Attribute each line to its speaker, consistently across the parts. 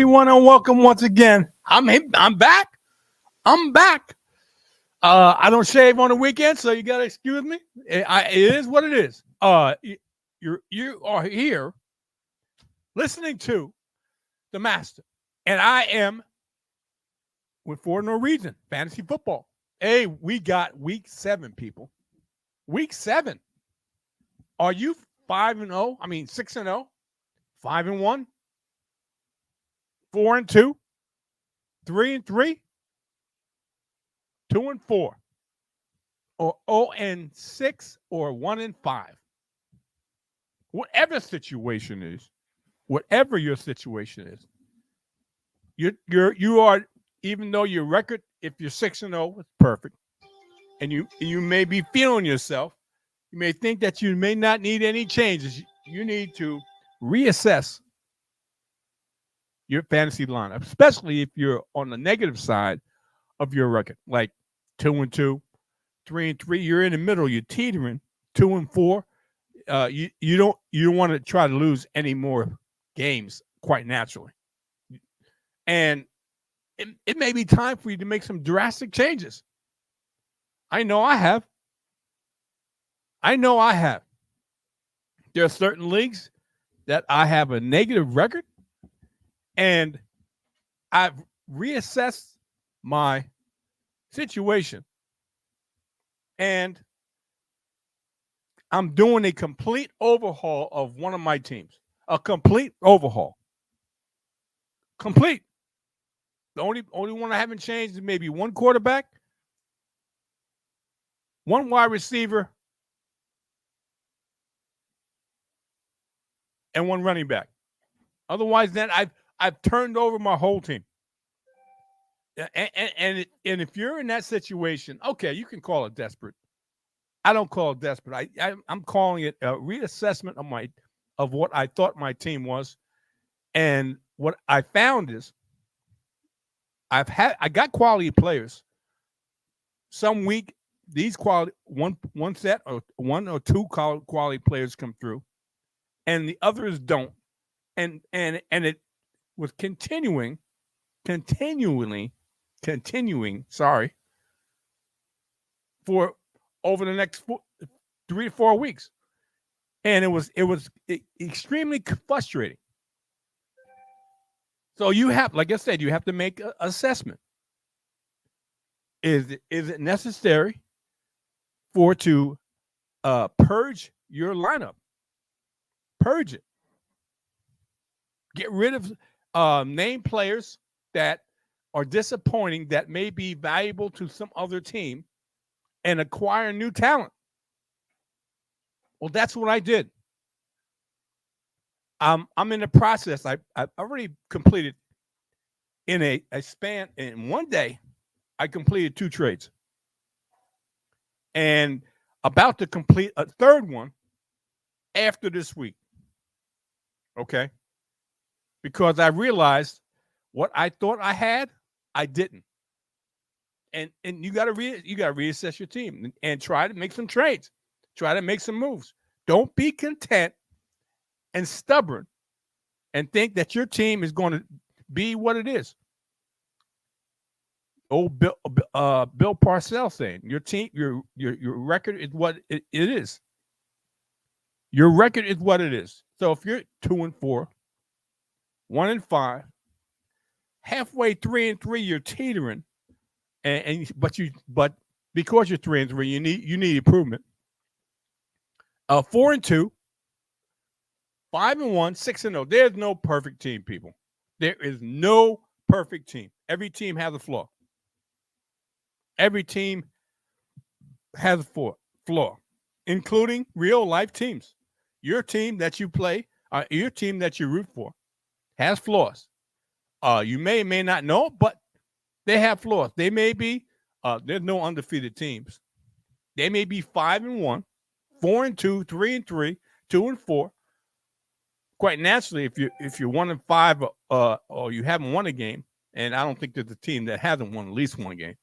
Speaker 1: everyone, and welcome once again. I'm back. I'm back. I don't shave on the weekend, so you gotta excuse me. It is what it is. You are here listening to the Master, and I am with 4NOREASON Fantasy Football. Hey, we got Week 7, people. Week 7. Are you 5-0? I mean 6-0, 5-1, 4-2, 3-3, 2-4, or 0-6, or 1-5. Whatever situation is, whatever your situation is, you are, even though your record, if you're 6-0, it's perfect, and you may be feeling yourself, you may think that you may not need any changes. You need to reassess your fantasy lineup, especially if you're on the negative side of your record, like 2-2, 3-3. You're in the middle. You're teetering. 2-4. You don't want to try to lose any more games quite naturally, and it may be time for you to make some drastic changes. I know I have. There are certain leagues that I have a negative record, and I've reassessed my situation, and I'm doing a complete overhaul of one of my teams. A complete overhaul. Complete. The only one I haven't changed is maybe one quarterback, one wide receiver, and one running back. Otherwise, then I've turned over my whole team. And if you're in that situation, okay, you can call it desperate. I don't call it desperate. I'm calling it a reassessment of what I thought my team was, and what I found is I got quality players. Some week these quality one set or one or two quality players come through, and the others don't, and it was continuing. Sorry, for over the next 3 to 4 weeks, and it was extremely frustrating. So you have, like I said, you have to make an assessment. Is it necessary to purge your lineup? Purge it. Get rid of name players that are disappointing, that may be valuable to some other team, and acquire new talent. Well, that's what I did. I'm in the process. I've already completed in a span, in one day, I completed 2 trades, and about to complete a third one after this week. Okay, because I realized what I thought I had, I didn't. And you got to reassess your team and try to make some trades, try to make some moves. Don't be content and stubborn and think that your team is going to be what it is. Old Bill Parcells saying, your team, your record is what it is. Your record is what it is. So if you're 2-4, 1-5, halfway 3-3, you're teetering, but because you're 3-3, you need improvement. 4-2, 5-1, 6-0. There's no perfect team, people. There is no perfect team. Every team has a flaw. Every team has a flaw, including real life teams. Your team that you play, your team that you root for, has flaws. You may or may not know, but they have flaws. They may be, there's no undefeated teams. They may be 5-1, 4-2, 3-3, 2-4. Quite naturally, if you're 1-5, or you haven't won a game, and I don't think there's a team that hasn't won at least one game,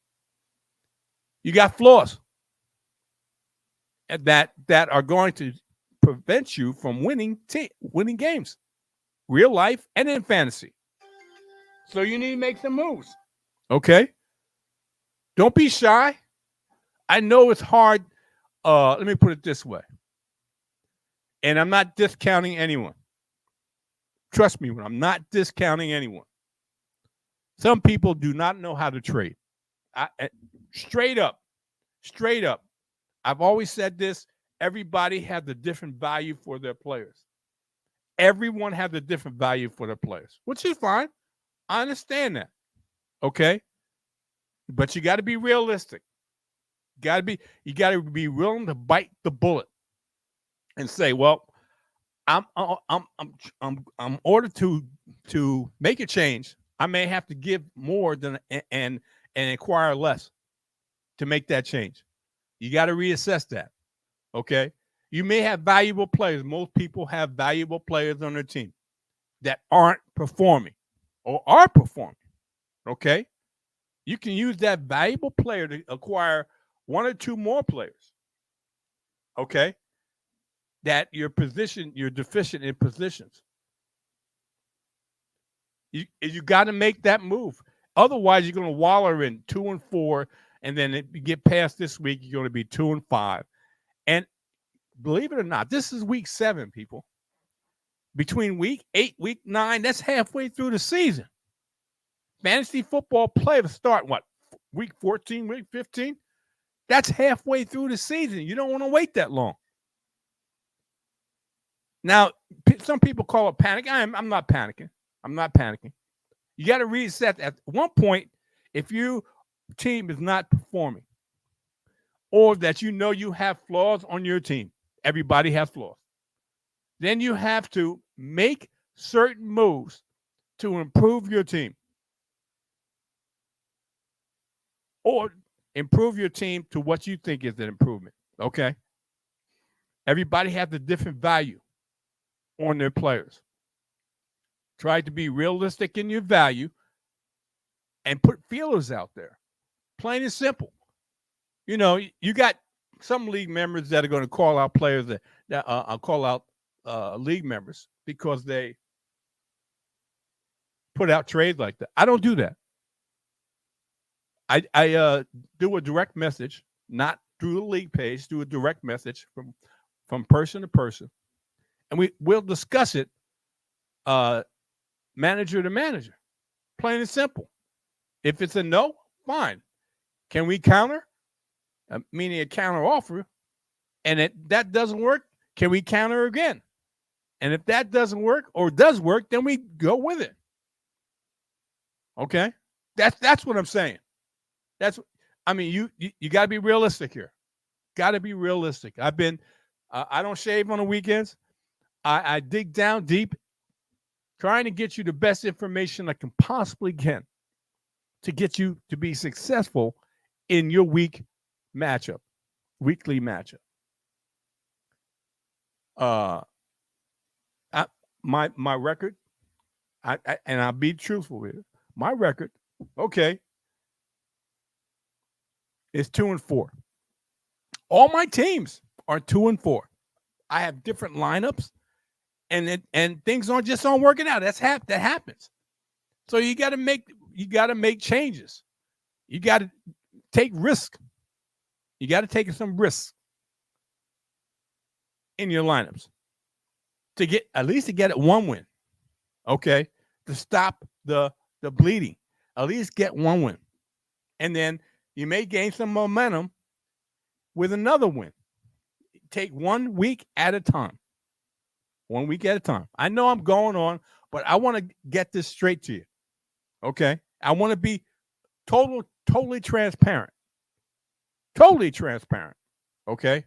Speaker 1: you got flaws that are going to prevent you from winning games, real life and in fantasy. So you need to make some moves. Okay? Don't be shy. I know it's hard. Let me put it this way. And I'm not discounting anyone. Trust me when I'm not discounting anyone. Some people do not know how to trade. Straight up. Straight up. I've always said this. Everybody has a different value for their players. Everyone has a different value for their players, which is fine. I understand that. Okay? But you got to be realistic. You got to be willing to bite the bullet and say, well, I'm order to make a change. I may have to give more than and acquire less to make that change. You got to reassess that. Okay? You may have valuable players. Most people have valuable players on their team that aren't performing or are performing. Okay? You can use that valuable player to acquire one or two more players. Okay? That you're deficient in positions. You got to make that move. Otherwise, you're going to wallow in 2-4, and then if you get past this week, you're going to be 2-5. And believe it or not, this is week 7, people. Between week 8, week 9, that's halfway through the season. Fantasy football players start what? Week 14, week 15? That's halfway through the season. You don't want to wait that long. Now, some people call it panic. I'm not panicking. I'm not panicking. You got to reset. At one point, if your team is not performing or that you have flaws on your team, everybody has flaws, then you have to make certain moves to improve your team or improve your team to what you think is an improvement, okay? Everybody has a different value on their players. Try to be realistic in your value and put feelers out there. Plain and simple. You know, you got some league members that are going to call out players that call out league members because they put out trades like that. I don't do that. I do a direct message, not through the league page, do a direct message from person to person, and we'll discuss it manager to manager. Plain and simple. If it's a no, fine. Can we counter? Meaning a counter offer. And if that doesn't work, can we counter again? And if that doesn't work or does work, then we go with it. Okay? That's what I'm saying. You got to be realistic here. Got to be realistic. I don't shave on the weekends. I dig down deep, trying to get you the best information I can possibly get to get you to be successful in your weekly matchup. My record, and I'll be truthful with it. My record, okay, is 2-4. All my teams are 2-4. I have different lineups, and things aren't working out. That happens. So you got to make changes. You got to take risk. You got to take some risks in your lineups to get one win. Okay, to stop the bleeding. At least get one win, and then you may gain some momentum with another win. Take 1 week at a time. 1 week at a time. I know I'm going on, but I want to get this straight to you. Okay? I want to be totally transparent. Totally transparent. Okay?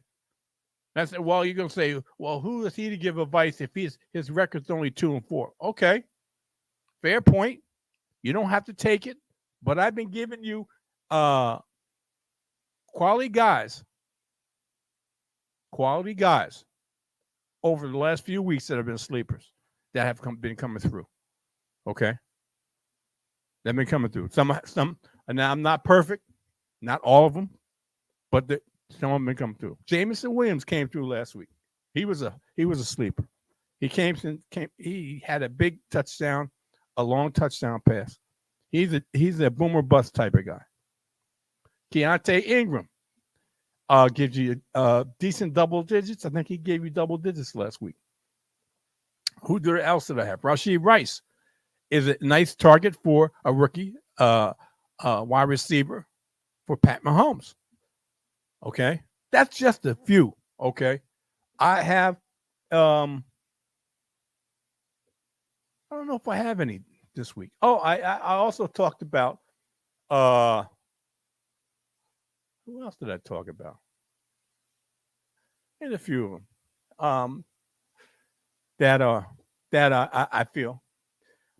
Speaker 1: That's well, you're gonna say, well, who is he to give advice if his record's only 2-4? Okay. Fair point. You don't have to take it, but I've been giving you quality guys over the last few weeks that have been sleepers that have been coming through. Okay, they've been coming through. Some. Now I'm not perfect, not all of them, but some of them been coming through. Jameson Williams came through last week. He was a sleeper. He had a big touchdown, a long touchdown pass. He's a boomer bust type of guy. Keontae Ingram gives you decent double digits. I think he gave you double digits last week. Who else did I have? Rashee Rice is a nice target for a rookie wide receiver for Pat Mahomes. Okay, that's just a few. Okay, I have. I don't know if I have any this week. Oh, I also talked about. Who else did I talk about? And a few of them. That I feel.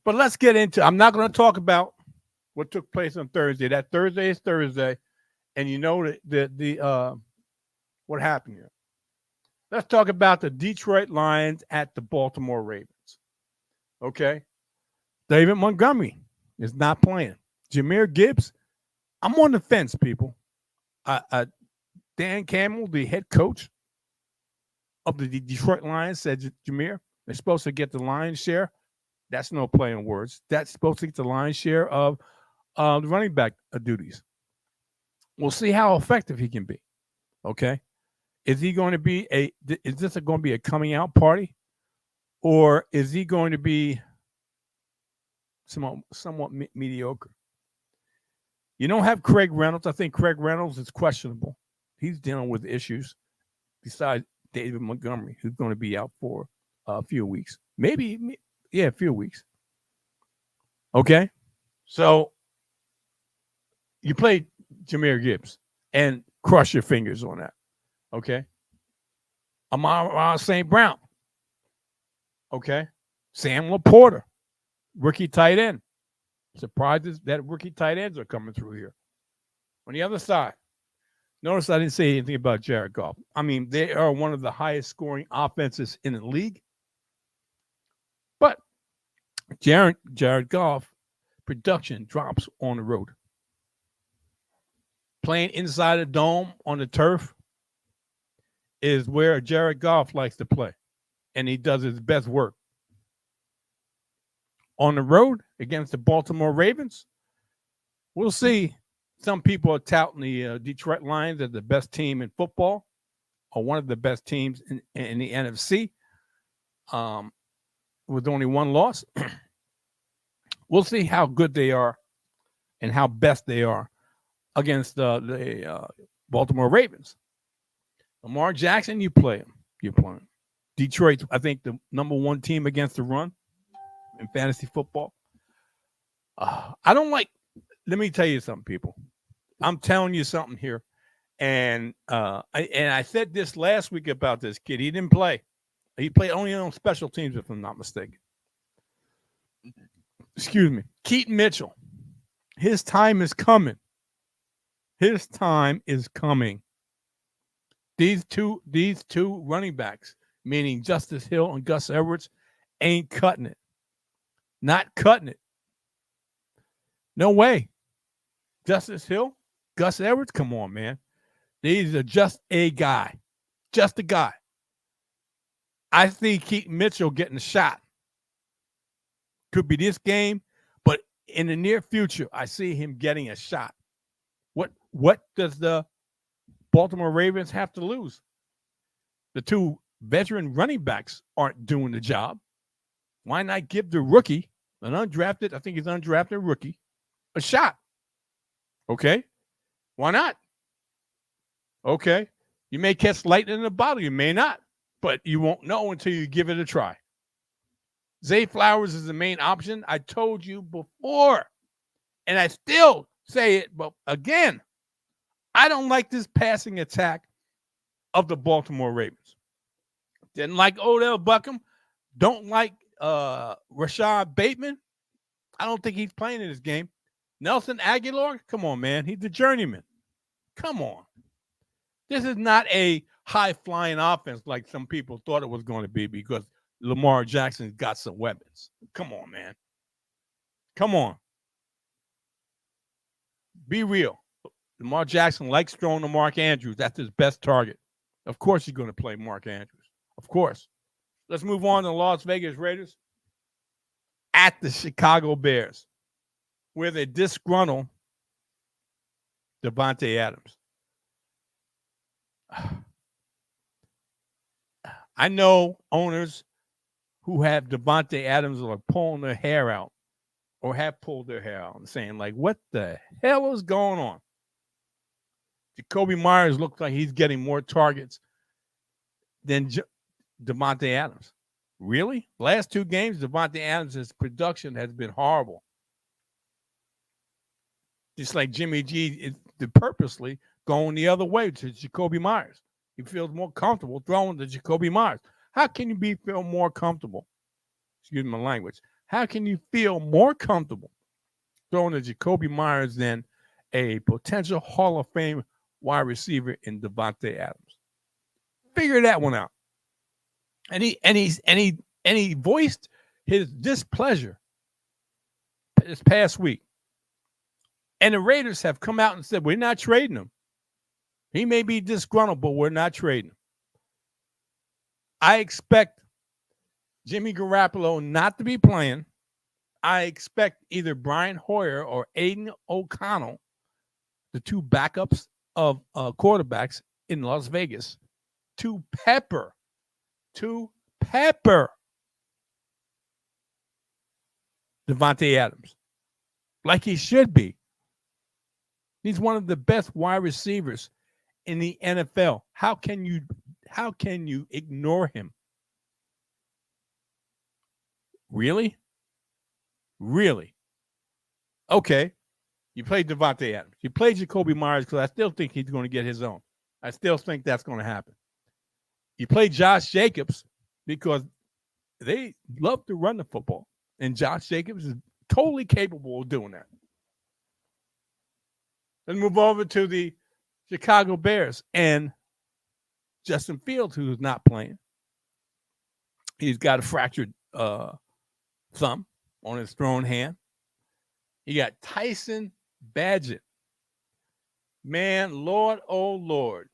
Speaker 1: But let's get into. I'm not going to talk about what took place on Thursday. That Thursday is Thursday, and you know the what happened here. Let's talk about the Detroit Lions at the Baltimore Ravens. Okay, David Montgomery is not playing. Jahmyr Gibbs, I'm on the fence, people. Dan Campbell, the head coach of the Detroit Lions, said Jahmyr is supposed to get the lion's share. That's no play on words. That's supposed to get the lion's share of the running back duties. We'll see how effective he can be. Okay, is he going to be is this going to be a coming out party, or is he going to be somewhat mediocre? You don't have Craig Reynolds. I think Craig Reynolds is questionable. He's dealing with issues besides David Montgomery, who's going to be out for a few weeks. Maybe, a few weeks. Okay? So you play Jahmyr Gibbs and cross your fingers on that. Okay? Amon St. Brown. Okay? Sam Laporta, rookie tight end. Surprises that rookie tight ends are coming through here. On the other side, notice I didn't say anything about Jared Goff. I mean, they are one of the highest scoring offenses in the league. But Jared Goff production drops on the road. Playing inside a dome on the turf is where Jared Goff likes to play, and he does his best work. On the road against the Baltimore Ravens, we'll see. Some people are touting the Detroit Lions as the best team in football, or one of the best teams in the NFC, with only one loss. We'll see how good they are and how best they are against the Baltimore Ravens. Lamar Jackson, you play him. You play him. Detroit, I think, the number one team against the run in fantasy football. I don't like. Let me tell you something, people. I'm telling you something here, and I said this last week about this kid. He didn't play. He played only on special teams, if I'm not mistaken. Excuse me. Keaton Mitchell. His time is coming. His time is coming. These two running backs, meaning Justice Hill and Gus Edwards, ain't cutting it. Not cutting it. No way. Justice Hill, Gus Edwards, come on, man. These are just a guy. Just a guy. I see Keaton Mitchell getting a shot. Could be this game, but in the near future, I see him getting a shot. What does the Baltimore Ravens have to lose? The two veteran running backs aren't doing the job. Why not give the rookie, an undrafted, I think he's an undrafted rookie, a shot? Okay? Why not? Okay. You may catch lightning in a bottle. You may not, but you won't know until you give it a try. Zay Flowers is the main option. I told you before, and I still say it, but again, I don't like this passing attack of the Baltimore Ravens. Didn't like Odell Beckham. Don't like Rashad Bateman. I don't think he's playing in this game. Nelson Aguilar, come on, man. He's the journeyman. Come on. This is not a high-flying offense like some people thought it was going to be because Lamar Jackson's got some weapons. Come on, man. Come on. Be real. Lamar Jackson likes throwing to Mark Andrews. That's his best target. Of course he's going to play Mark Andrews. Of course. Let's move on to the Las Vegas Raiders at the Chicago Bears. where they disgruntle Davante Adams. I know owners who have Davante Adams are pulling their hair out or have pulled their hair out and saying, like, what the hell is going on? Jacoby Myers looks like he's getting more targets than Davante Adams. Really? Last 2 games, Davante Adams' production has been horrible. Just like Jimmy G is purposely going the other way to Jacoby Myers. He feels more comfortable throwing to Jacoby Myers. How can you feel more comfortable? Excuse my language. How can you feel more comfortable throwing to Jacoby Myers than a potential Hall of Fame wide receiver in Davante Adams? Figure that one out. And he voiced his displeasure this past week. And the Raiders have come out and said, we're not trading him. He may be disgruntled, but we're not trading him. I expect Jimmy Garoppolo not to be playing. I expect either Brian Hoyer or Aiden O'Connell, the 2 backups of quarterbacks in Las Vegas, to pepper Davante Adams like he should be. He's one of the best wide receivers in the NFL. How can you ignore him? Really? Okay. You played Davante Adams. You played Jacoby Myers because I still think he's going to get his own. I still think that's going to happen. You play Josh Jacobs because they love to run the football, and Josh Jacobs is totally capable of doing that. Let's move over to the Chicago Bears and Justin Fields, who's not playing. He's got a fractured thumb on his thrown hand. You got Tyson Bagent. Man, Lord, oh Lord.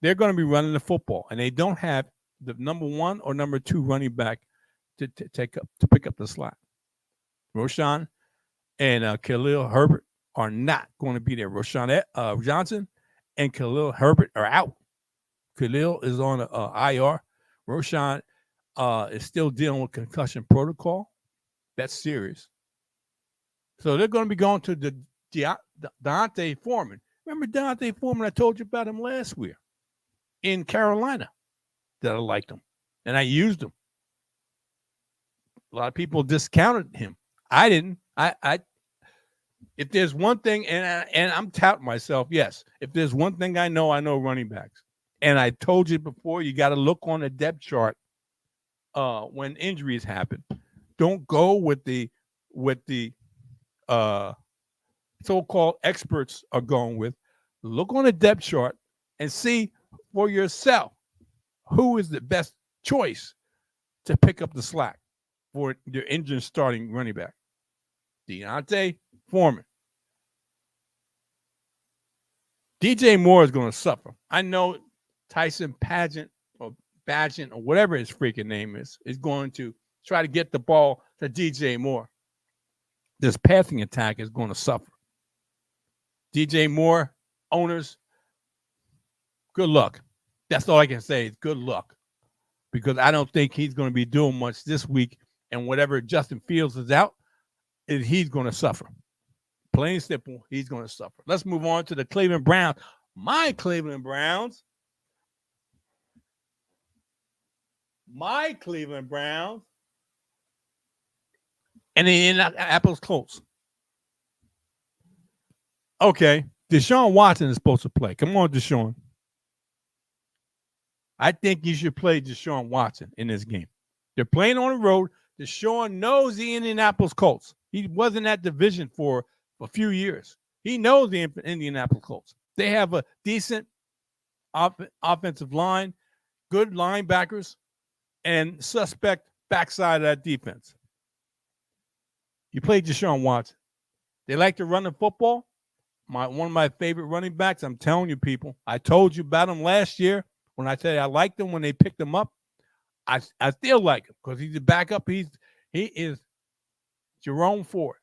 Speaker 1: They're going to be running the football, and they don't have the number 1 or number 2 running back to pick up the slack. Roshan and Khalil Herbert are not going to be there. Roshan Johnson and Khalil Herbert are out. Khalil is on IR. Roshan is still dealing with concussion protocol. That's serious. So they're going to be going to the D'Onta Foreman. Remember D'Onta Foreman? I told you about him last week in Carolina that I liked him, and I used him. A lot of people discounted him. I didn't. I if there's one thing, and I'm touting myself, yes. If there's one thing I know running backs. And I told you before, you got to look on the depth chart when injuries happen. Don't go with the so-called experts are going with. Look on the depth chart and see for yourself who is the best choice to pick up the slack for your injured starting running back. D'Onta Foreman. DJ Moore is going to suffer. I know Tyson Bagent or whatever his freaking name is going to try to get the ball to DJ Moore. This passing attack is going to suffer. DJ Moore, owners, good luck. That's all I can say is good luck. Because I don't think he's going to be doing much this week. And whatever Justin Fields is out, he's going to suffer. Plain and simple, he's going to suffer. Let's move on to the Cleveland Browns. My Cleveland Browns. And the Indianapolis Colts. Okay, Deshaun Watson is supposed to play. Come on, Deshaun. I think you should play Deshaun Watson in this game. They're playing on the road. Deshaun knows the Indianapolis Colts. He wasn't at division for a few years. He knows the Indianapolis Colts. They have a decent offensive line, good linebackers, and suspect backside of that defense. You play Deshaun Watson. They like to run the football. One of my favorite running backs. I'm telling you, people. I told you about him last year when I said I liked him when they picked him up. I still like him because he's a backup. He is Jerome Ford.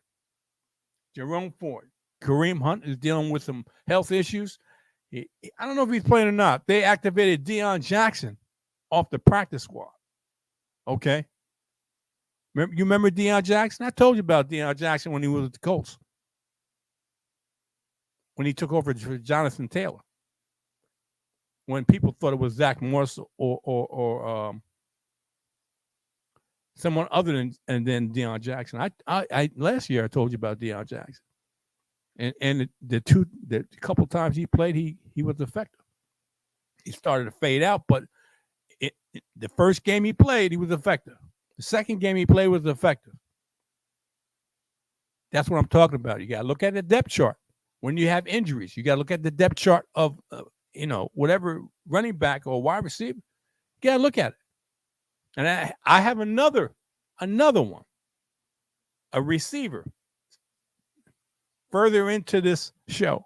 Speaker 1: Jerome Ford. Kareem Hunt is dealing with some health issues. I don't know if he's playing or not. They activated Deion Jackson off the practice squad. Okay. You remember Deion Jackson? I told you about Deion Jackson when he was with the Colts. When he took over for Jonathan Taylor. When people thought it was Zach Morris or someone other than Deion Jackson. I last year I told you about Deion Jackson. And the couple times he played, he was effective. He started to fade out, but the first game he played, he was effective. The second game he played was effective. That's what I'm talking about. You got to look at the depth chart. When you have injuries, you got to look at the depth chart of whatever running back or wide receiver. You got to look at it. And I have another one, a receiver, further into this show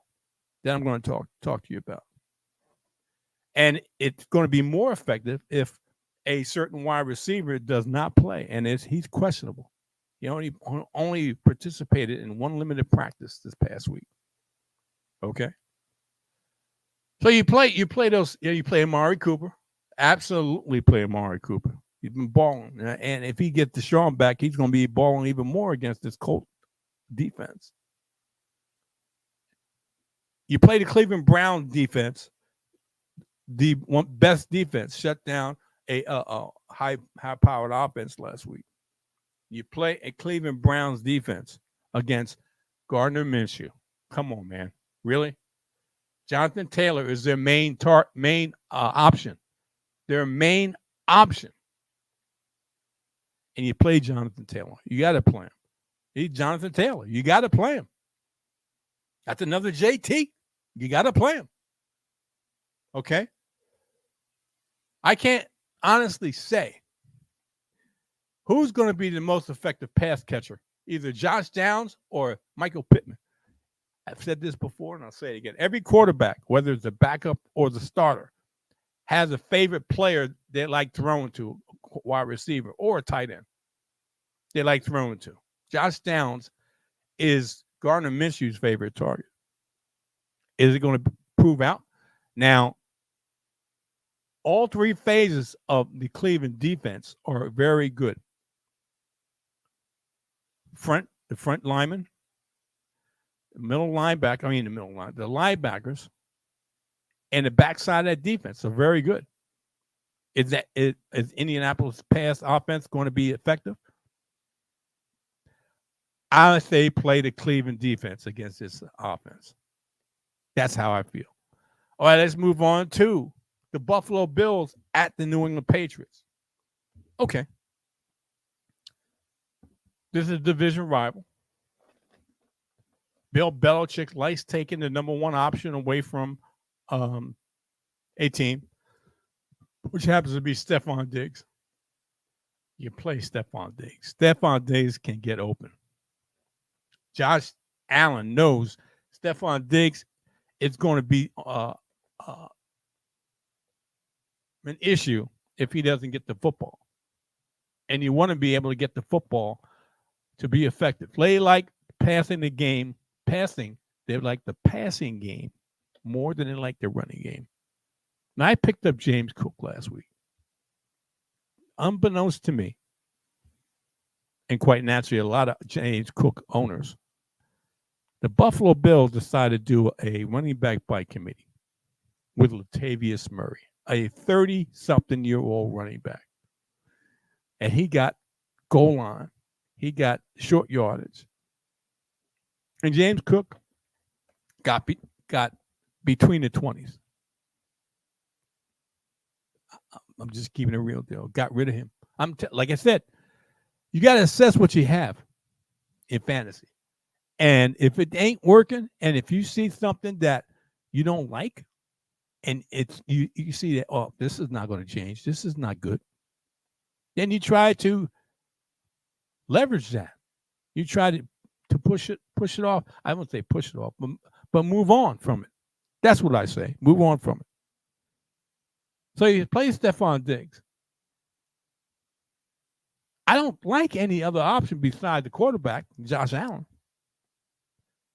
Speaker 1: that I'm going to talk to you about. And it's going to be more effective if a certain wide receiver does not play, and he's questionable. He only participated in one limited practice this past week. Okay. So you play Amari Cooper. Absolutely play Amari Cooper. He's been balling. And if he gets Deshaun back, he's going to be balling even more against this Colt defense. You play the Cleveland Browns defense, the best defense, shut down a high-powered offense last week. You play a Cleveland Browns defense against Gardner Minshew. Come on, man. Really? Jonathan Taylor is their main option. Their main option. And you play Jonathan Taylor. You got to play him. He's Jonathan Taylor. You got to play him. That's another JT. You got to play him. Okay? I can't honestly say who's going to be the most effective pass catcher, either Josh Downs or Michael Pittman. I've said this before, and I'll say it again. Every quarterback, whether it's the backup or the starter, has a favorite player they like throwing to, a wide receiver or a tight end they like throwing to. Josh Downs is Gardner Minshew's favorite target. Is it going to prove out? Now, all three phases of the Cleveland defense are very good. The front lineman, the linebackers, and the backside of that defense are very good. Is Indianapolis pass offense going to be effective? I would say play the Cleveland defense against this offense. That's how I feel. All right, let's move on to the Buffalo Bills at the New England Patriots. Okay. This is a division rival. Bill Belichick likes taking the number one option away from a team, which happens to be Stephon Diggs. You play Stephon Diggs. Stephon Diggs can get open. Josh Allen knows Stephon Diggs is going to be an issue if he doesn't get the football. And you want to be able to get the football to be effective. They like passing the game. They like the passing game more than they like the running game. And I picked up James Cook last week. Unbeknownst to me, and quite naturally, a lot of James Cook owners, the Buffalo Bills decided to do a running back by committee with Latavius Murray, a 30-something-year-old running back. And he got goal line. He got short yardage. And James Cook got between the 20s. I'm just keeping it real deal. Got rid of him. Like I said, you got to assess what you have in fantasy. And if it ain't working, and if you see something that you don't like, and it's you see that, oh, this is not going to change. This is not good. Then you try to leverage that. You try to push it off. I won't say push it off, but move on from it. That's what I say. Move on from it. So you play Stephon Diggs. I don't like any other option besides the quarterback, Josh Allen.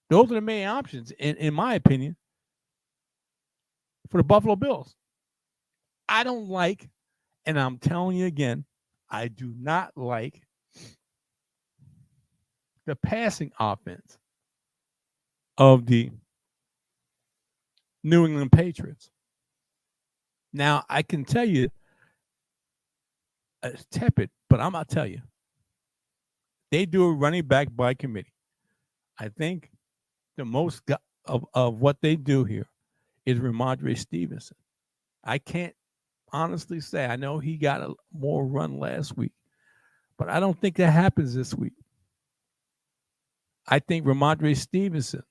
Speaker 1: Those are the main options, in my opinion, for the Buffalo Bills. I don't like, and I'm telling you again, I do not like the passing offense of the New England Patriots. Now, I can tell you it's tepid, but I'm going to tell you, they do a running back by committee. I think the most of what they do here is Ramondre Stevenson. I can't honestly say. I know he got a more run last week, but I don't think that happens this week. I think Ramondre Stevenson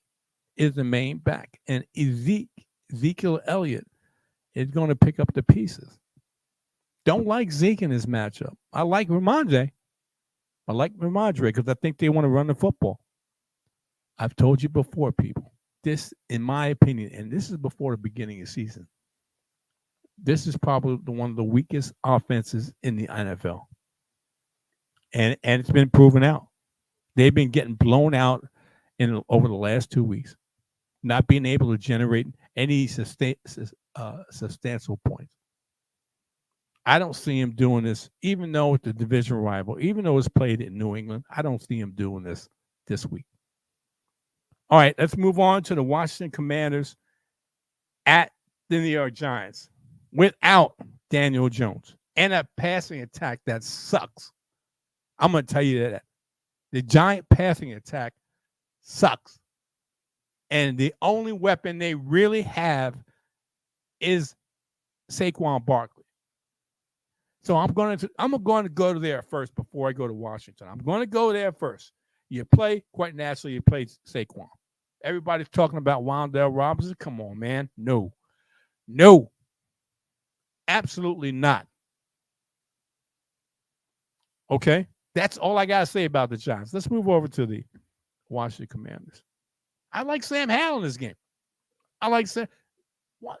Speaker 1: is the main back, and Ezekiel Elliott is going to pick up the pieces. Don't like Zeke in this matchup. I like Ramondre. I like Ramondre because I think they want to run the football. I've told you before, people, this, in my opinion, and this is before the beginning of the season, this is probably one of the weakest offenses in the NFL. And it's been proven out. They've been getting blown out over the last 2 weeks, not being able to generate any substantial points. I don't see him doing this, even though it's the division rival, even though it's played in New England. I don't see him doing this week. All right, let's move on to the Washington Commanders at the New York Giants without Daniel Jones and a passing attack that sucks. I'm going to tell you that. The Giant passing attack sucks. And the only weapon they really have is Saquon Barkley. So I'm going to go there first before I go to Washington. I'm going to go there first. You play, quite naturally, you play Saquon. Everybody's talking about Wan'Dale Robinson. Come on, man. No. Absolutely not. Okay? That's all I got to say about the Giants. Let's move over to the Washington Commanders. I like Sam Howell in this game. I like Sam. What?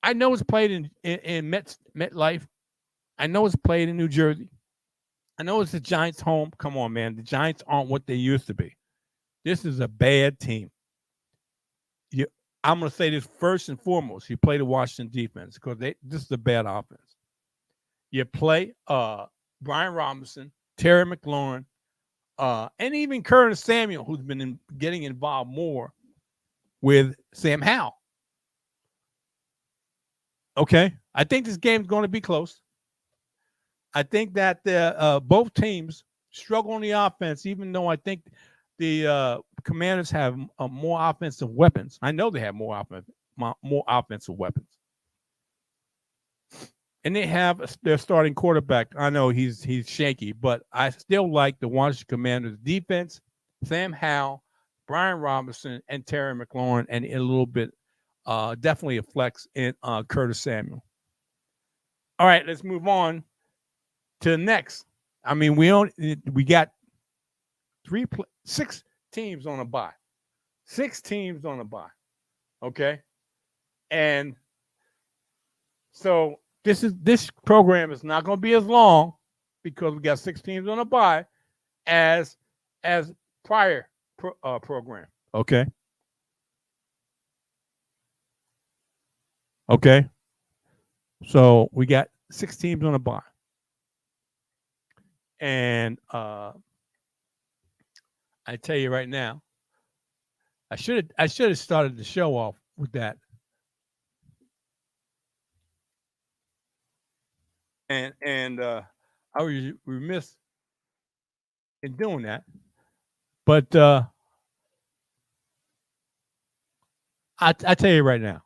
Speaker 1: I know it's played in MetLife. I know it's played in New Jersey. I know it's the Giants' home. Come on, man. The Giants aren't what they used to be. This is a bad team. I'm going to say this first and foremost. You play the Washington defense because this is a bad offense. You play Brian Robinson, Terry McLaurin, and even Curtis Samuel, who's been getting involved more with Sam Howell. Okay? I think this game's going to be close. I think that both teams struggle on the offense, even though I think the Commanders have more offensive weapons. I know they have more offensive weapons. And they have their starting quarterback. I know he's shaky, but I still like the Washington Commanders defense, Sam Howell, Brian Robinson, and Terry McLaurin, and a little bit, definitely a flex in Curtis Samuel. All right, let's move on to the next. I mean, we got 6 teams on a bye. 6 teams on a bye. Okay? And so this program is not going to be as long because we got 6 teams on a bye as prior program. Okay? Okay? So we got 6 teams on a bye. And I tell you right now, I should have started the show off with that. And I was remiss in doing that. But I tell you right now,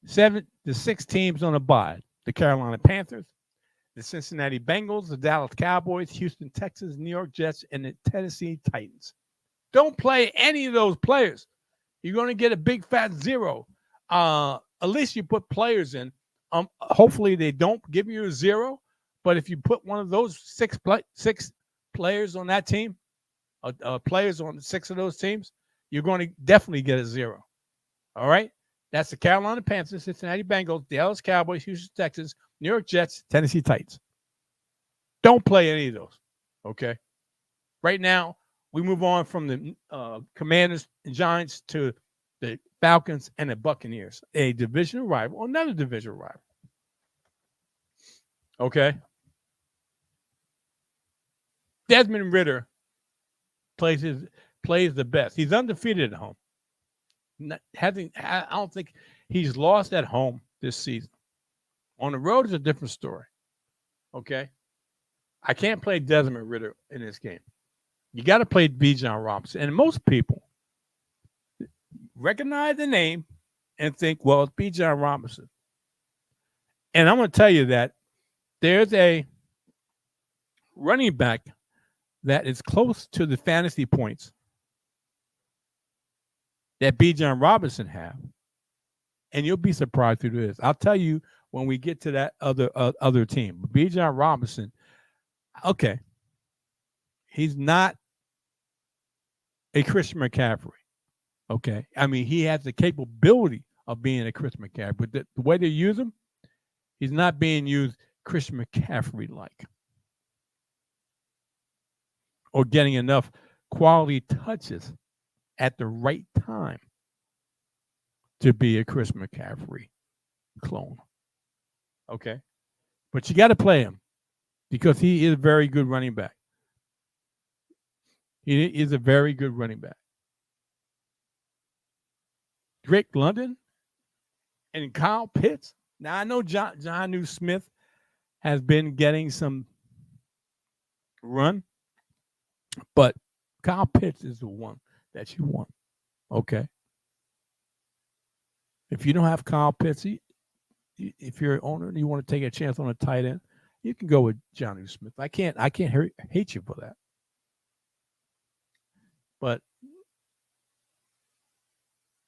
Speaker 1: 6 teams on a bye: the Carolina Panthers, the Cincinnati Bengals, the Dallas Cowboys, Houston Texans, New York Jets, and the Tennessee Titans. Don't play any of those players. You're going to get a big fat 0. At least you put players in. Hopefully they don't give you a 0. But if you put one of those 6 players on that team, players on 6 of those teams, you're going to definitely get a 0. All right? That's the Carolina Panthers, Cincinnati Bengals, Dallas Cowboys, Houston Texans, New York Jets, Tennessee Titans. Don't play any of those. Okay? Right now, We move on from the Commanders and Giants to the Falcons and the Buccaneers, a divisional rival, another divisional rival. Okay. Desmond Ridder plays the best. He's undefeated at home. I don't think he's lost at home this season. On the road is a different story. Okay. I can't play Desmond Ridder in this game. You got to play Bijan Robinson. And most people recognize the name and think, well, it's Bijan Robinson. And I'm going to tell you that there's a running back that is close to the fantasy points that Bijan Robinson have. And you'll be surprised who it is. I'll tell you when we get to that other team. Bijan Robinson, okay, he's not a Christian McCaffrey. Okay. I mean, he has the capability of being a Christian McCaffrey, but the way they use him, he's not being used Christian McCaffrey-like or getting enough quality touches at the right time to be a Christian McCaffrey clone. Okay. But you got to play him because he is a very good running back. He is a very good running back. Drake London and Kyle Pitts. Now, I know Jonnu Smith has been getting some run, but Kyle Pitts is the one that you want. Okay. If you don't have Kyle Pitts, if you're an owner and you want to take a chance on a tight end, you can go with Jonnu Smith. I can't hate you for that. But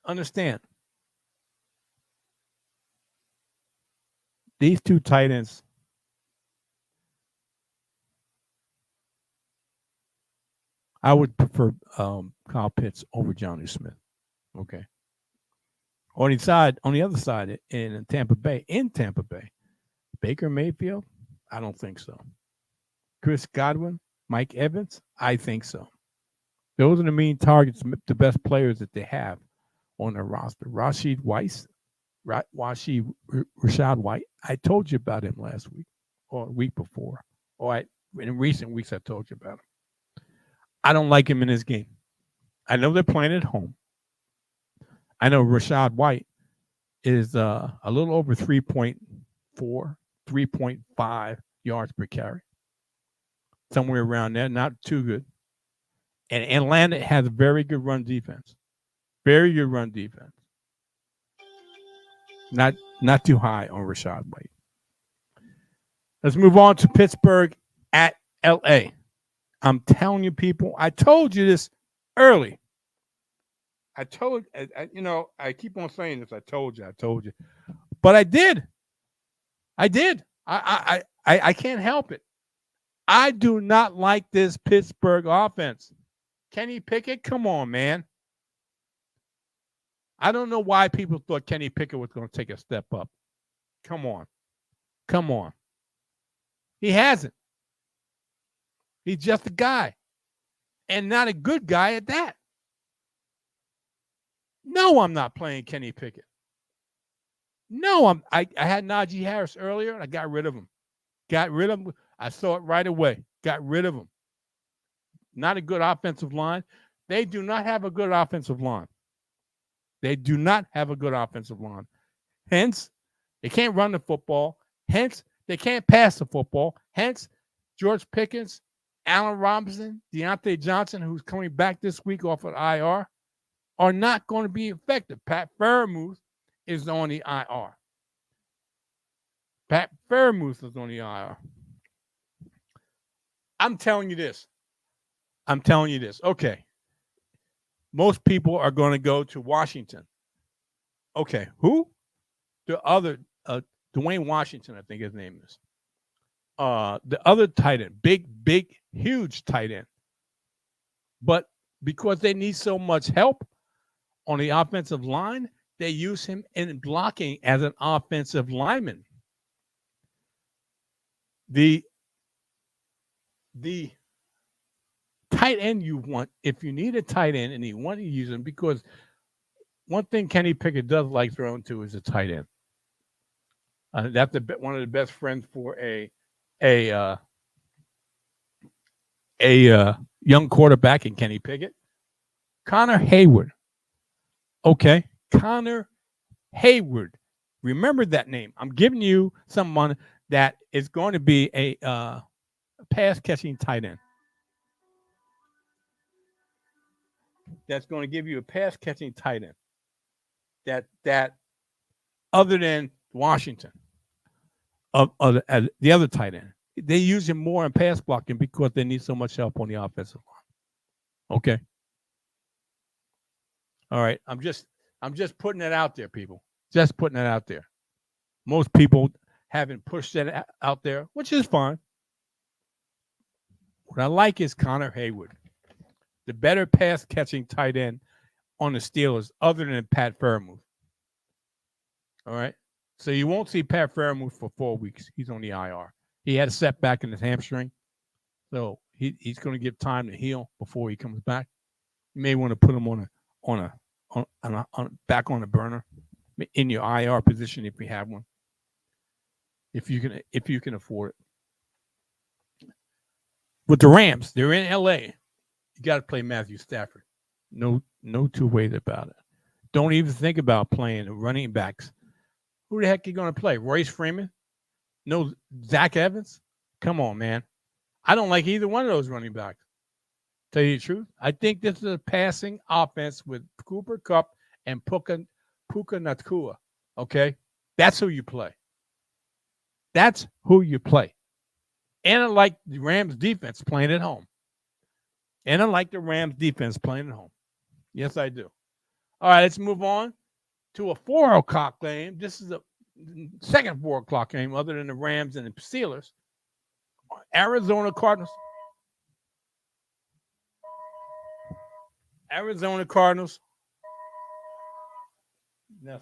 Speaker 1: understand, these two tight ends, I would prefer Kyle Pitts over Jonnu Smith. Okay. On the other side, in Tampa Bay, Baker Mayfield, I don't think so. Chris Godwin, Mike Evans, I think so. Those are the main targets, the best players that they have on their roster. Rashad White. I told you about him last week or a week before. In recent weeks, I told you about him. I don't like him in this game. I know they're playing at home. I know Rashad White is a little over 3.4, 3.5 yards per carry. Somewhere around there, not too good. And Atlanta has a very good run defense. Very good run defense. Not too high on Rashad White. Let's move on to Pittsburgh at L.A. I'm telling you, people, I told you this early. I keep on saying this. I told you. But I did. I can't help it. I do not like this Pittsburgh offense. Kenny Pickett, come on, man. I don't know why people thought Kenny Pickett was going to take a step up. Come on. He hasn't. He's just a guy. And not a good guy at that. No, I'm not playing Kenny Pickett. No, I had Najee Harris earlier, and I got rid of him. I saw it right away. Got rid of him. Not a good offensive line. They do not have a good offensive line. Hence, they can't run the football. Hence, they can't pass the football. Hence, George Pickens, Allen Robinson, Deontay Johnson, who's coming back this week off of IR, are not going to be effective. Pat Freiermuth is on the IR. I'm telling you this. Okay. Most people are going to go to Washington. Okay. Who? The other, Dwayne Washington, I think his name is. The other tight end, big, huge tight end. But because they need so much help on the offensive line, they use him in blocking as an offensive lineman. The tight tight end you want, if you need a tight end and you want to use him, because one thing Kenny Pickett does like throwing to is a tight end. That's one of the best friends for a young quarterback in Kenny Pickett. Connor Hayward. Okay, Connor Hayward. Remember that name. I'm giving you someone that is going to be a pass catching tight end. That's going to give you a pass catching tight end. That other than Washington, the other tight end, they use him more in pass blocking because they need so much help on the offensive line. Okay. All right. I'm just putting it out there, people. Just putting it out there. Most people haven't pushed that out there, which is fine. What I like is Connor Hayward, the better pass catching tight end on the Steelers, other than Pat Freiermuth. All right. So you won't see Pat Freiermuth for 4 weeks. He's on the IR. He had a setback in his hamstring, so he's going to give time to heal before he comes back. You may want to put him back on the burner in your IR position if you have one, if you can afford it. With the Rams, they're in LA. You got to play Matthew Stafford. No two ways about it. Don't even think about playing the running backs. Who the heck are you going to play? Royce Freeman? No, Zach Evans? Come on, man. I don't like either one of those running backs. Tell you the truth, I think this is a passing offense with Cooper Kupp and Puka Nacua. Okay? That's who you play. That's who you play. And I like the Rams defense playing at home. Yes, I do. All right, let's move on to a 4 o'clock game. This is the second 4 o'clock game other than the Rams and the Steelers. Arizona Cardinals. Yes.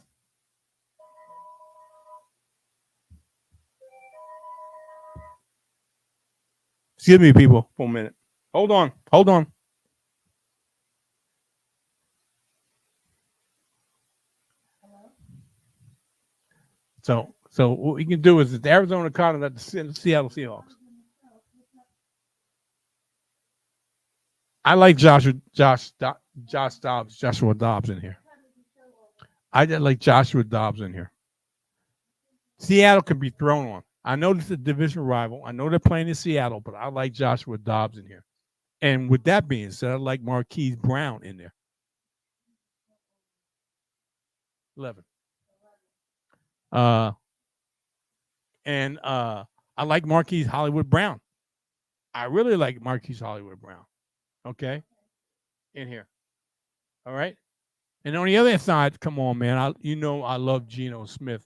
Speaker 1: Excuse me, people, for a minute. Hold on. So what we can do is the Arizona Cardinals at the Seattle Seahawks. I like Joshua Dobbs in here. I just like Joshua Dobbs in here. Seattle can be thrown on. I know this is a division rival. I know they're playing in Seattle, but I like Joshua Dobbs in here. And with that being said, I like Marquise Brown in there. 11. And I like Marquise Hollywood Brown. I really like Marquise Hollywood Brown. Okay? In here. All right? And on the other side, come on, man. I love Geno Smith.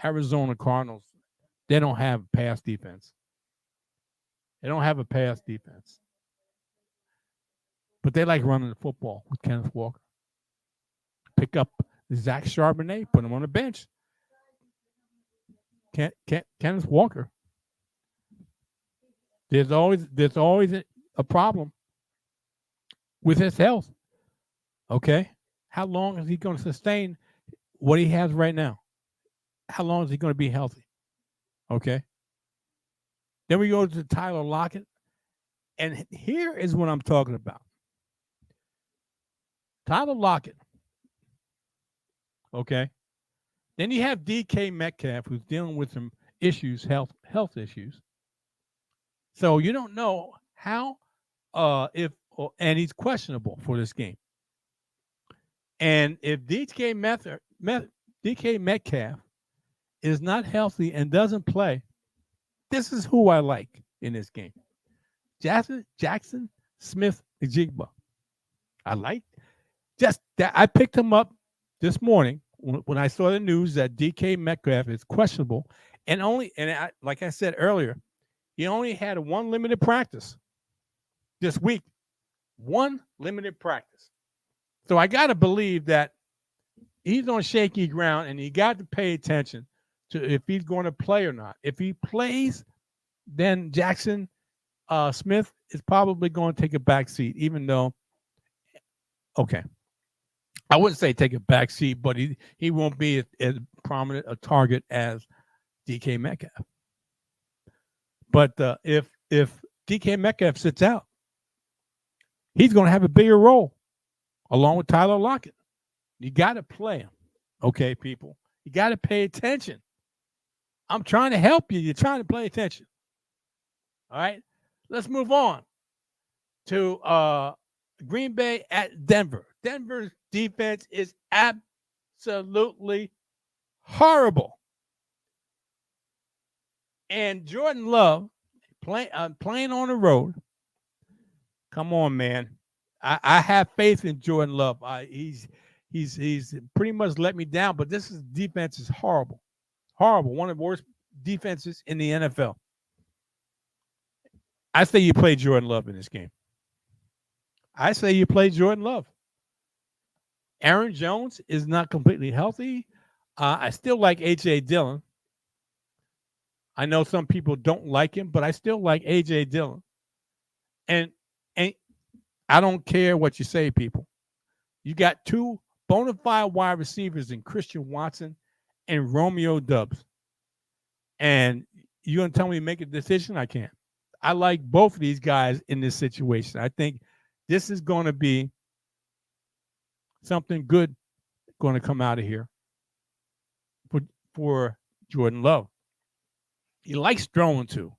Speaker 1: Arizona Cardinals, they don't have a pass defense. But they like running the football with Kenneth Walker. Pick up Zach Charbonnet, put him on the bench. Kenneth Walker. There's always a problem with his health. Okay? How long is he going to sustain what he has right now? How long is he going to be healthy? Okay? Then we go to Tyler Lockett. And here is what I'm talking about. Tyler Lockett. Okay? Then you have DK Metcalf, who's dealing with some issues, health issues. So you don't know how, and he's questionable for this game. And if DK Metcalf is not healthy and doesn't play, this is who I like in this game. Jackson Smith-Njigba. I like just that. I picked him up this morning when I saw the news that DK Metcalf is questionable, like I said earlier, he only had one limited practice this week. One limited practice. So I got to believe that he's on shaky ground, and you got to pay attention to if he's going to play or not. If he plays, then Jackson Smith is probably going to take a back seat, even though, okay, I wouldn't say take a back seat, but he won't be as prominent a target as DK Metcalf. But if DK Metcalf sits out, he's going to have a bigger role along with Tyler Lockett. You got to play him, okay, people. You got to pay attention. I'm trying to help you. You're trying to pay attention. All right, let's move on to Green Bay at Denver. Denver's defense is absolutely horrible. And Jordan Love playing on the road. Come on, man. I have faith in Jordan Love. He's pretty much let me down, but this defense is horrible. Horrible. One of the worst defenses in the NFL. I say you play Jordan Love in this game. I say you play Jordan Love. Aaron Jones is not completely healthy. I still like A.J. Dillon. I know some people don't like him, but I still like A.J. Dillon. And I don't care what you say, people. You got two bona fide wide receivers in Christian Watson and Romeo Doubs. And you're going to tell me to make a decision? I can't. I like both of these guys in this situation. I think this is going to be something good going to come out of here for Jordan Love. He likes throwing to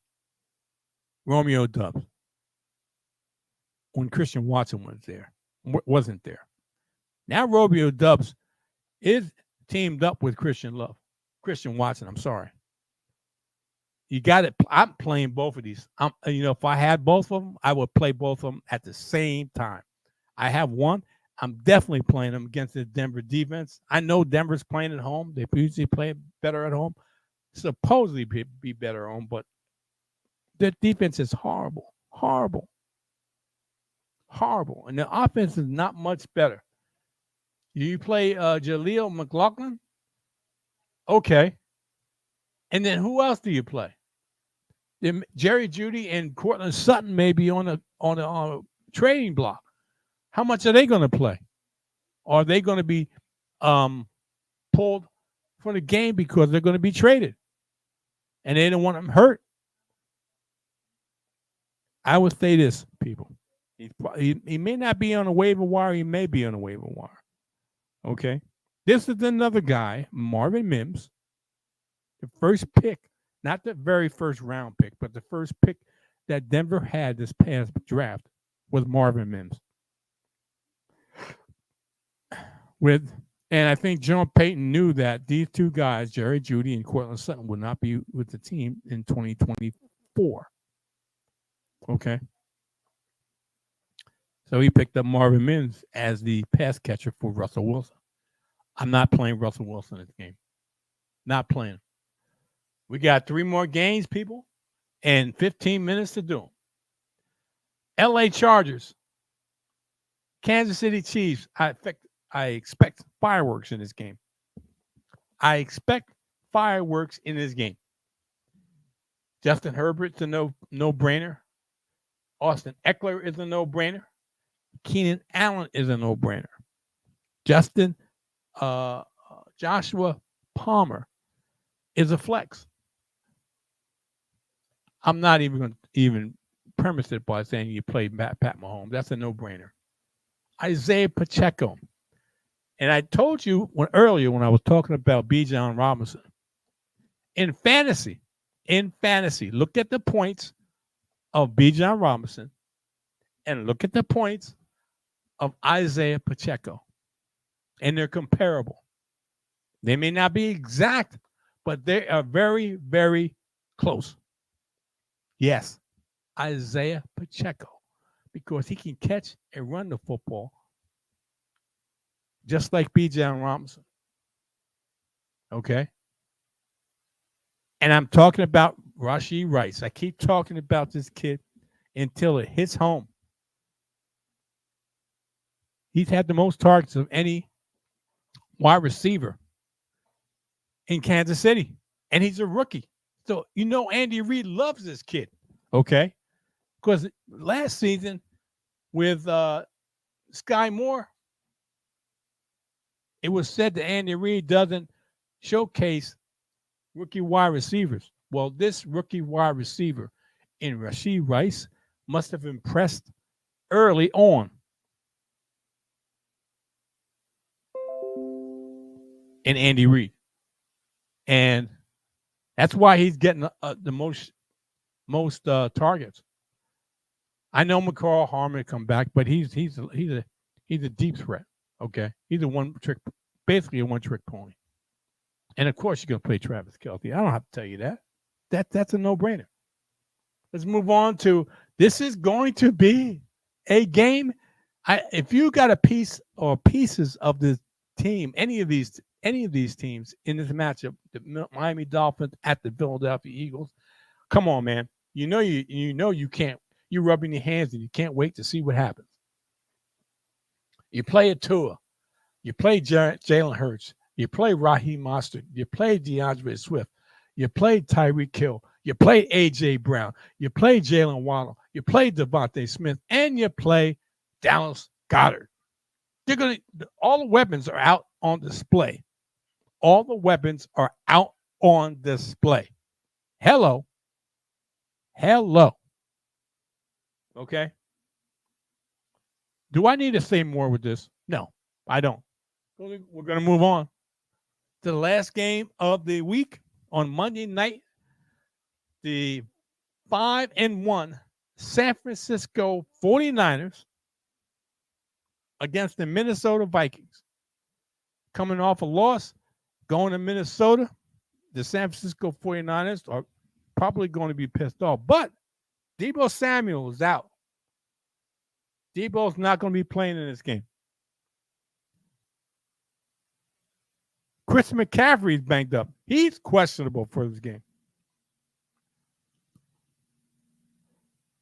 Speaker 1: Romeo Doubs when Christian Watson wasn't there. Now Romeo Doubs is teamed up with Christian Watson. I'm sorry. You got it. I'm playing both of these. If I had both of them, I would play both of them at the same time. I have one. I'm definitely playing them against the Denver defense. I know Denver's playing at home. They usually play better at home. Supposedly be better at home, but their defense is horrible. Horrible. Horrible. And the offense is not much better. You play Jaleel McLaughlin? Okay. And then who else do you play? Jerry Jeudy and Cortland Sutton may be on a trading block. How much are they going to play? Are they going to be pulled from the game because they're going to be traded? And they don't want them hurt. I would say this, people. He may not be on a waiver wire. He may be on a waiver wire. Okay? This is another guy, Marvin Mims, the first pick, not the very first round pick, but the first pick that Denver had this past draft was Marvin Mims. And I think John Payton knew that these two guys, Jerry Jeudy and Cortland Sutton, would not be with the team in 2024. Okay. So he picked up Marvin Mims as the pass catcher for Russell Wilson. I'm not playing Russell Wilson in this game. Not playing. We got 3 more games, people, and 15 minutes to do them. LA Chargers, Kansas City Chiefs. I expect fireworks in this game. I expect fireworks in this game. Justin Herbert's a no-brainer. Austin Eckler is a no-brainer. Keenan Allen is a no-brainer. Joshua Palmer is a flex. I'm not even going to even premise it by saying you play Pat Mahomes. That's a no-brainer. Isaiah Pacheco. And I told you earlier when I was talking about Bijan Robinson. In fantasy, look at the points of Bijan Robinson and look at the points of Isaiah Pacheco. And they're comparable. They may not be exact, but they are very, very close. Yes, Isaiah Pacheco, because he can catch and run the football just like Bijan Robinson. Okay? And I'm talking about Rashee Rice. I keep talking about this kid until it hits home. He's had the most targets of any wide receiver in Kansas City. And he's a rookie. So, Andy Reid loves this kid. Okay? Because last season with Sky Moore, it was said that Andy Reid doesn't showcase rookie wide receivers. Well, this rookie wide receiver in Rashee Rice must have impressed early on in Andy Reid. And that's why he's getting the most targets. I know McCall Harmon come back, but he's a deep threat. Okay, he's basically a one trick pony. And of course, you're going to play Travis Kelce. I don't have to tell you that. That's a no brainer. Let's move on to this. Is going to be a game. If you got a piece or pieces of the team, any of these teams in this matchup, the Miami Dolphins at the Philadelphia Eagles, come on, man. You know you can't. You're rubbing your hands and you can't wait to see what happens. You play a Tua. You play Jalen Hurts. You play Raheem Mostert. You play DeAndre Swift. You play Tyreek Hill. You play A.J. Brown. You play Jalen Waddle. You play Devontae Smith. And you play Dallas Goedert. All the weapons are out on display. All the weapons are out on display. Hello. Okay? Do I need to say more with this? No, I don't. We're going to move on to the last game of the week on Monday night. The 5-1 San Francisco 49ers against the Minnesota Vikings. Coming off a loss, going to Minnesota, the San Francisco 49ers are probably going to be pissed off. But Deebo Samuel is out. Deebo's not going to be playing in this game. Chris McCaffrey is banged up. He's questionable for this game.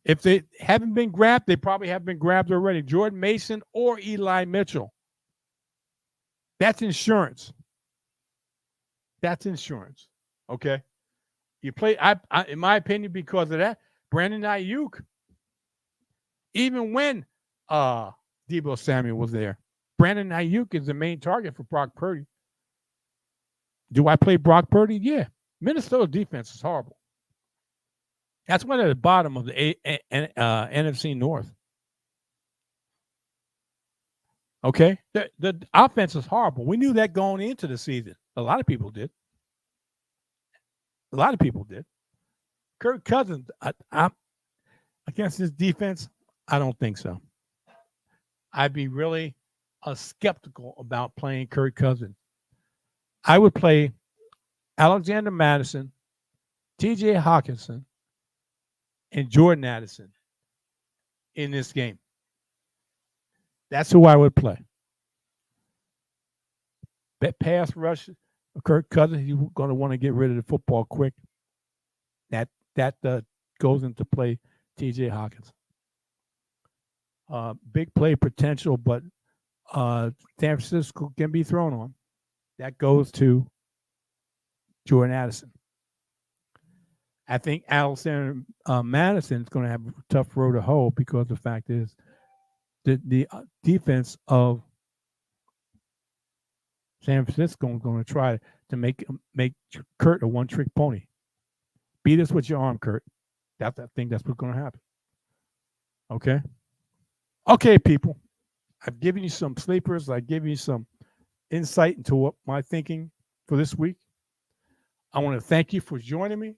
Speaker 1: If they haven't been grabbed, they probably have been grabbed already. Jordan Mason or Eli Mitchell. That's insurance. Okay? You play, in my opinion, because of that, Brandon Ayuk, even when Deebo Samuel was there, Brandon Ayuk is the main target for Brock Purdy. Do I play Brock Purdy? Yeah. Minnesota defense is horrible. That's one at the bottom of the NFC North. Okay? The offense is horrible. We knew that going into the season. A lot of people did. Kirk Cousins, I'm against this defense, I don't think so. I'd be really skeptical about playing Kirk Cousins. I would play Alexander Madison, T.J. Hawkinson, and Jordan Addison in this game. That's who I would play. Pass rush, Kirk Cousins, he's going to want to get rid of the football quick. That goes into play T.J. Hawkinson. Big play potential, but San Francisco can be thrown on. That goes to Jordan Addison. I think Alexander Madison is going to have a tough road to hoe because the fact is the defense of San Francisco is going to try to make Kurt a one-trick pony. Beat us with your arm, Kurt. I think that's what's going to happen. Okay? Okay, people. I've given you some sleepers. I've given you some insight into what my thinking for this week. I want to thank you for joining me.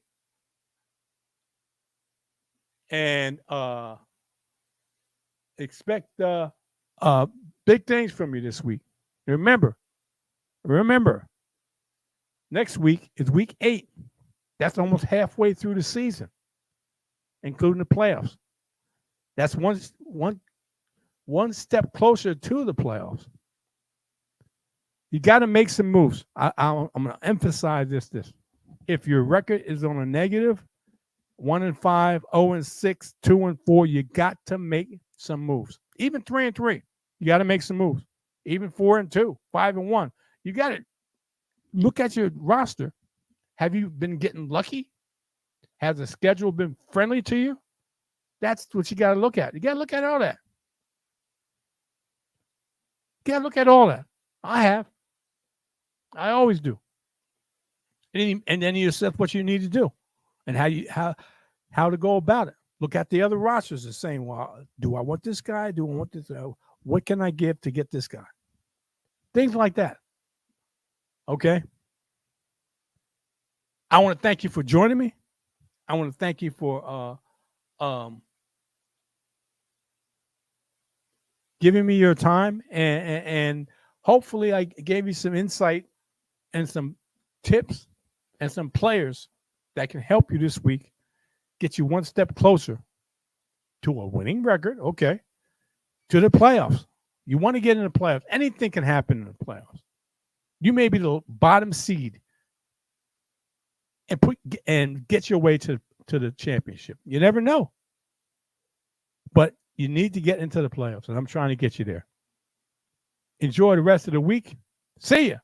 Speaker 1: And expect big things from you this week. Remember, next week is week 8. That's almost halfway through the season, including the playoffs. That's one step closer to the playoffs. You got to make some moves. I'm going to emphasize this. If your record is on a negative, 1-5, 0-6, 2-4, you got to make some moves. Even 3-3, you got to make some moves. Even 4-2, 5-1, you got to look at your roster. Have you been getting lucky? Has the schedule been friendly to you? That's what you got to look at. You got to look at all that. You got to look at all that. I have. I always do. And then you assess what you need to do and how to go about it. Look at the other rosters and saying, well, do I want this guy? Do I want this? What can I give to get this guy? Things like that. Okay. I want to thank you for joining me. I want to thank you for giving me your time, and hopefully I gave you some insight and some tips and some players that can help you this week, get you one step closer to a winning record, okay, to the playoffs. You want to get in the playoffs. Anything can happen in the playoffs. You may be the bottom seed and get your way to the championship. You never know. But you need to get into the playoffs, and I'm trying to get you there. Enjoy the rest of the week. See ya.